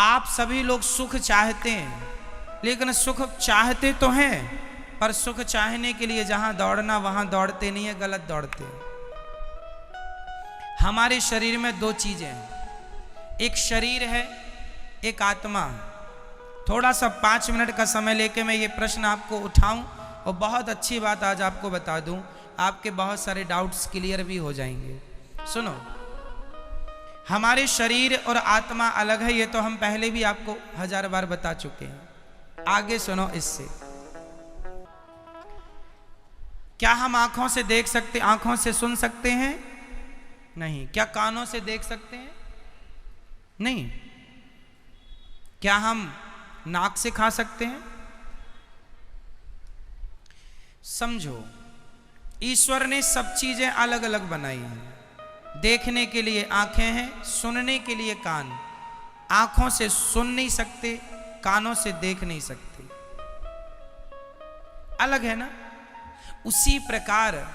आप सभी लोग सुख चाहते हैं, लेकिन सुख चाहते तो हैं, पर सुख चाहने के लिए जहां दौड़ना वहां दौड़ते नहीं है, गलत दौड़ते हैं। हमारे शरीर में दो चीजें हैं, एक शरीर है, एक आत्मा। थोड़ा सा 5 मिनट का समय लेके मैं ये प्रश्न आपको उठाऊं और बहुत अच्छी बात आज आपको बता दूं, आपके बहुत सारे डाउट्स क्लियर भी हो जाएंगे। सुनो, हमारे शरीर और आत्मा अलग है, ये तो हम पहले भी आपको 1000 बार बता चुके हैं। आगे सुनो इससे। क्या हम आंखों से देख सकते, आंखों से सुन सकते हैं? नहीं। क्या कानों से देख सकते हैं? नहीं। क्या हम नाक से खा सकते हैं? समझो, ईश्वर ने सब चीजें अलग अलग बनाई हैं। देखने के लिए आंखें हैं, सुनने के लिए कान। आंखों से सुन नहीं सकते, कानों से देख नहीं सकते, अलग है ना। उसी प्रकार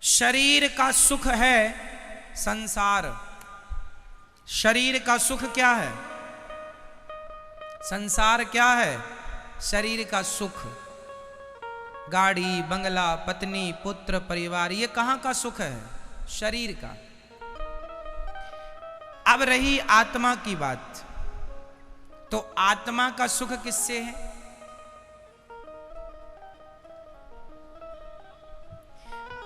शरीर का सुख है संसार। शरीर का सुख क्या है? संसार क्या है? शरीर का सुख। गाड़ी, बंगला, पत्नी, पुत्र, परिवार, ये कहां का सुख है? शरीर का। अब रही आत्मा की बात, तो आत्मा का सुख किससे है?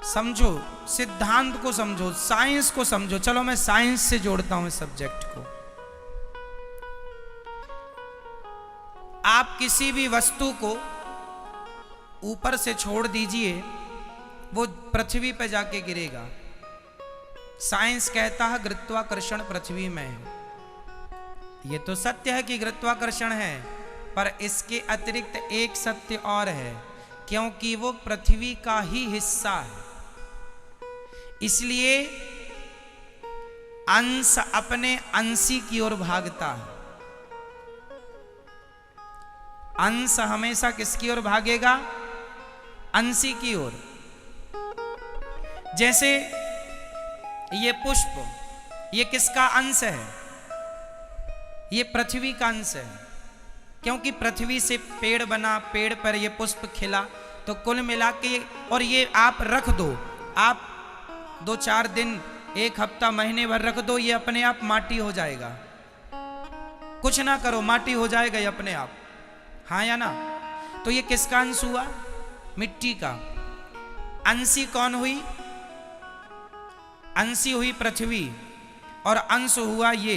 समझो, सिद्धांत को समझो, साइंस को समझो। चलो मैं साइंस से जोड़ता हूं इस सब्जेक्ट को। आप किसी भी वस्तु को ऊपर से छोड़ दीजिए, वो पृथ्वी पर जाके गिरेगा। साइंस कहता है गुरुत्वाकर्षण पृथ्वी में है। ये तो सत्य है कि गुरुत्वाकर्षण है, पर इसके अतिरिक्त एक सत्य और है, क्योंकि वो पृथ्वी का ही हिस्सा है। इसलिए अंश अपने अंशी की ओर भागता है। अंश हमेशा किसकी ओर भागेगा? अंशी की ओर। जैसे ये पुष्प, ये किसका अंश है? ये पृथ्वी का अंश है, क्योंकि पृथ्वी से पेड़ बना, पेड़ पर ये पुष्प खिला। तो कुल मिला के, और ये आप रख दो, आप 2-4 दिन, 1 हफ्ता, महीने भर रख दो, ये अपने आप माटी हो जाएगा। कुछ ना करो, माटी हो जाएगा ये अपने आप, हाँ या ना। तो ये किसका अंश हुआ? मिट्टी का। अंशी कौन हुई? अंशी हुई पृथ्वी, और अंश हुआ ये।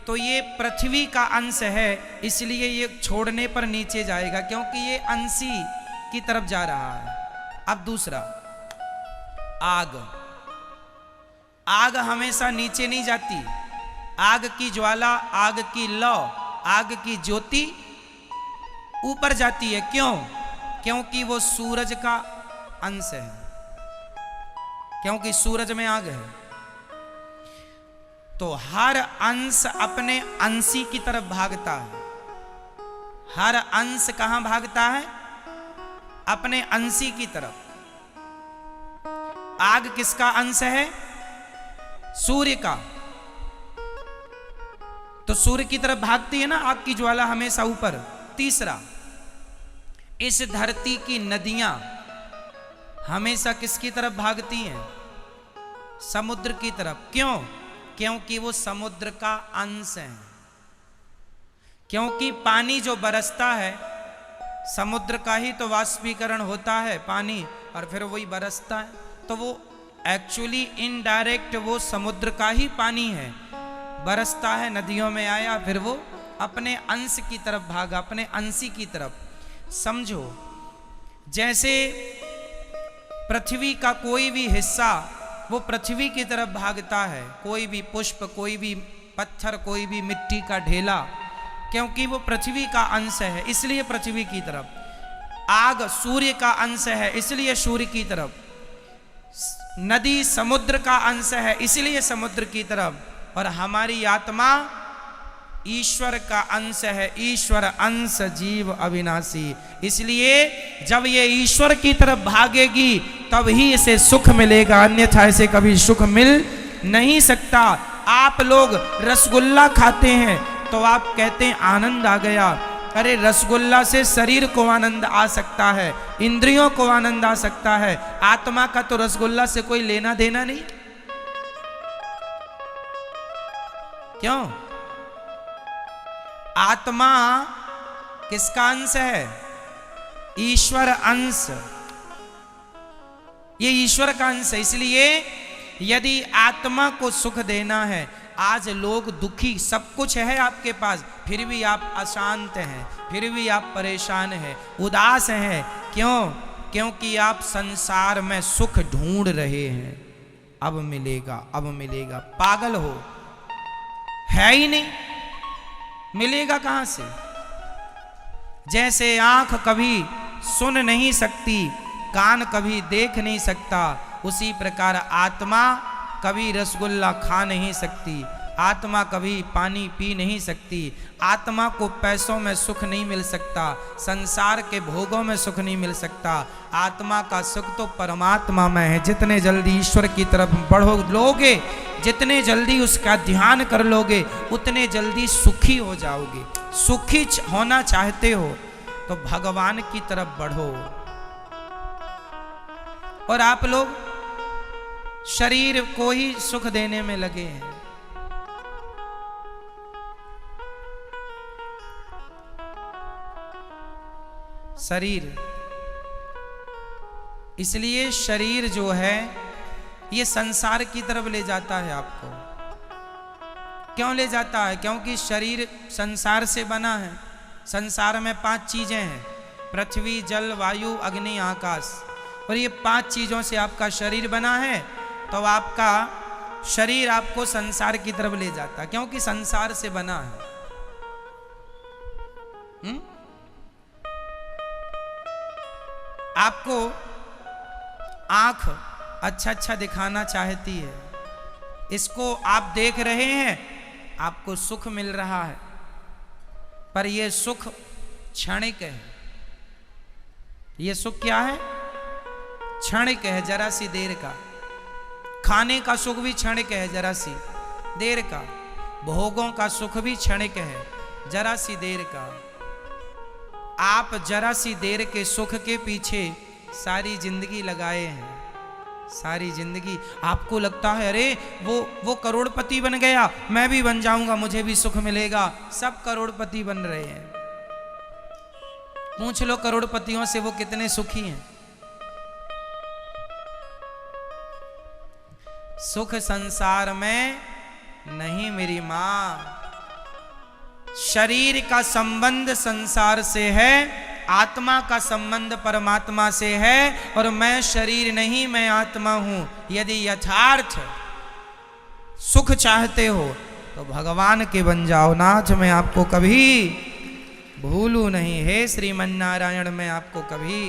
तो ये पृथ्वी का अंश है, इसलिए ये छोड़ने पर नीचे जाएगा, क्योंकि ये अंशी की तरफ जा रहा है। अब दूसरा, आग। आग हमेशा नीचे नहीं जाती। आग की ज्वाला, आग की लौ, आग की ज्योति ऊपर जाती है। क्यों? क्योंकि वो सूरज का अंश है, क्योंकि सूरज में आग है। तो हर अंश अपने अंशी की तरफ भागता है। हर अंश कहां भागता है? अपने अंशी की तरफ। आग किसका अंश है? सूर्य का। तो सूर्य की तरफ भागती है ना आग की ज्वाला, हमेशा ऊपर। तीसरा, इस धरती की नदियां हमेशा किसकी तरफ भागती हैं? समुद्र की तरफ। क्यों? क्योंकि वो समुद्र का अंश है। क्योंकि पानी जो बरसता है, समुद्र का ही तो वाष्पीकरण होता है पानी, और फिर वही बरसता है। तो वो एक्चुअली इनडायरेक्ट वो समुद्र का ही पानी है, बरसता है, नदियों में आया, फिर वो अपने अंश की तरफ भागा, अपने अंशी की तरफ। समझो, जैसे पृथ्वी का कोई भी हिस्सा वो पृथ्वी की तरफ भागता है, कोई भी पुष्प, कोई भी पत्थर, कोई भी मिट्टी का ढेला, क्योंकि वो पृथ्वी का अंश है, इसलिए पृथ्वी की तरफ। आग सूर्य का अंश है, इसलिए सूर्य की तरफ। नदी समुद्र का अंश है, इसलिए समुद्र की तरफ। और हमारी आत्मा ईश्वर का अंश है। ईश्वर अंश जीव अविनाशी, इसलिए जब ये ईश्वर की तरफ भागेगी तब ही इसे सुख मिलेगा, अन्यथा इसे कभी सुख मिल नहीं सकता। आप लोग रसगुल्ला खाते हैं, तो आप कहते हैं आनंद आ गया। अरे रसगुल्ला से शरीर को आनंद आ सकता है, इंद्रियों को आनंद आ सकता है, आत्मा का तो रसगुल्ला से कोई लेना देना नहीं। क्यों? आत्मा किसका अंश है? ईश्वर अंश। ये ईश्वर का अंश है। इसलिए यदि आत्मा को सुख देना है, आज लोग दुखी, सब कुछ है आपके पास, फिर भी आप अशांत हैं, फिर भी आप परेशान हैं, उदास हैं। क्यों? क्योंकि आप संसार में सुख ढूंढ रहे हैं। अब मिलेगा, अब मिलेगा। पागल हो, है ही नहीं, मिलेगा कहां से? जैसे आंख कभी सुन नहीं सकती, कान कभी देख नहीं सकता, उसी प्रकार आत्मा कभी रसगुल्ला खा नहीं सकती, आत्मा कभी पानी पी नहीं सकती, आत्मा को पैसों में सुख नहीं मिल सकता, संसार के भोगों में सुख नहीं मिल सकता। आत्मा का सुख तो परमात्मा में है। जितने जल्दी ईश्वर की तरफ बढ़ो लोगे, जितने जल्दी उसका ध्यान कर लोगे, उतने जल्दी सुखी हो जाओगे। सुखी होना चाहते हो तो भगवान की तरफ बढ़ो। और आप लोग शरीर को ही सुख देने में लगे हैं। शरीर, इसलिए शरीर जो है ये संसार की तरफ ले जाता है आपको। क्यों ले जाता है? क्योंकि शरीर संसार से बना है। संसार में 5 चीजें हैं, पृथ्वी, जल, वायु, अग्नि, आकाश, और ये 5 चीजों से आपका शरीर बना है। तो आपका शरीर आपको संसार की तरफ ले जाता है, क्योंकि संसार से बना है। आपको आंख अच्छा अच्छा दिखाना चाहती है, इसको आप देख रहे हैं, आपको सुख मिल रहा है, पर यह सुख क्षणिक है। यह सुख क्या है? क्षणिक है, जरा सी देर का। खाने का सुख भी क्षणिक है, जरा सी देर का। भोगों का सुख भी क्षणिक है, जरा सी देर का। आप जरा सी देर के सुख के पीछे सारी जिंदगी लगाए हैं। सारी जिंदगी आपको लगता है अरे वो करोड़पति बन गया, मैं भी बन जाऊंगा, मुझे भी सुख मिलेगा। सब करोड़पति बन रहे हैं। पूछ लो करोड़पतियों से वो कितने सुखी हैं। सुख संसार में नहीं मेरी मां। शरीर का संबंध संसार से है, आत्मा का संबंध परमात्मा से है। और मैं शरीर नहीं, मैं आत्मा हूं। यदि यथार्थ सुख चाहते हो तो भगवान के बन जाओ। नाथ मैं आपको कभी भूलू नहीं, हे श्रीमन नारायण मैं आपको कभी,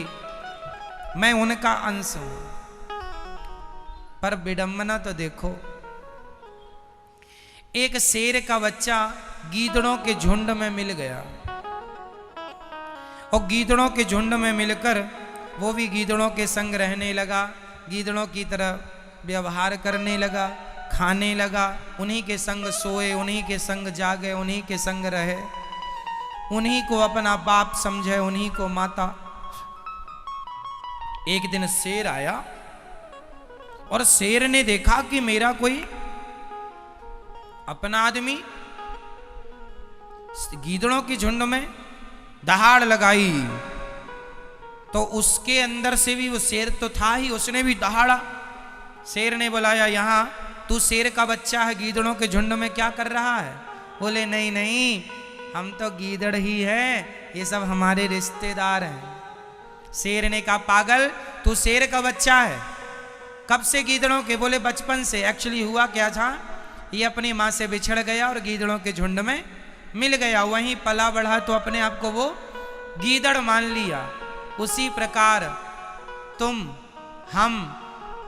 मैं उनका अंश हूं। पर विडंबना तो देखो, एक शेर का बच्चा गीदड़ों के झुंड में मिल गया, और गीदड़ों के झुंड में मिलकर वो भी गीदड़ों के संग रहने लगा, गीदड़ों की तरह व्यवहार करने लगा, खाने लगा, उन्हीं के संग सोए, उन्हीं के संग जागे, उन्हीं के संग रहे, उन्हीं को अपना बाप समझे, उन्हीं को माता। एक दिन शेर आया और शेर ने देखा कि मेरा कोई अपना आदमी गीदड़ों की झुंड में दहाड़ लगाई, तो उसके अंदर से भी वो शेर तो था ही, उसने भी दहाड़ा। शेर ने बुलाया, यहां तू शेर का बच्चा है, गीदड़ों के झुंड में क्या कर रहा है? बोले नहीं नहीं, हम तो गीदड़ ही है, ये सब हमारे रिश्तेदार हैं। शेर ने कहा पागल, तू शेर का बच्चा है, कब से गीदड़ों के? बोले बचपन से। एक्चुअली हुआ क्या था, ये अपनी माँ से बिछड़ गया और गीदड़ों के झुंड में मिल गया, वहीं पला बढ़ा तो अपने आप को वो गीदड़ मान लिया। उसी प्रकार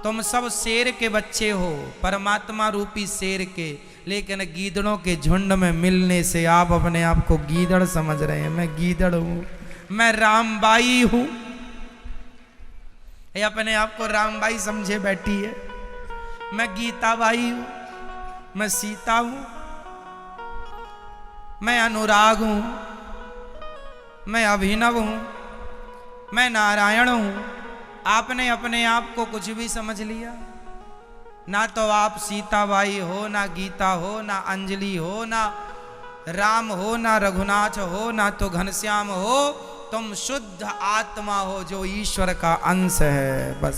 तुम सब शेर के बच्चे हो, परमात्मा रूपी शेर के, लेकिन गीदड़ों के झुंड में मिलने से आप अपने आप को गीदड़ समझ रहे हैं। मैं गीदड़ हूं, मैं रामबाई हूं। ये अपने आप को रामबाई समझे बैठी है। मैं गीताबाई हूं, मैं सीता हूं। मैं अनुराग हूं, मैं अभिनव हूं, मैं नारायण हूं। आपने अपने आप को कुछ भी समझ लिया। ना तो आप सीताबाई हो, ना गीता हो, ना अंजलि हो, ना राम हो, ना रघुनाथ हो, ना तो घनश्याम हो। तुम शुद्ध आत्मा हो जो ईश्वर का अंश है। बस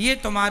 ये तुम्हारा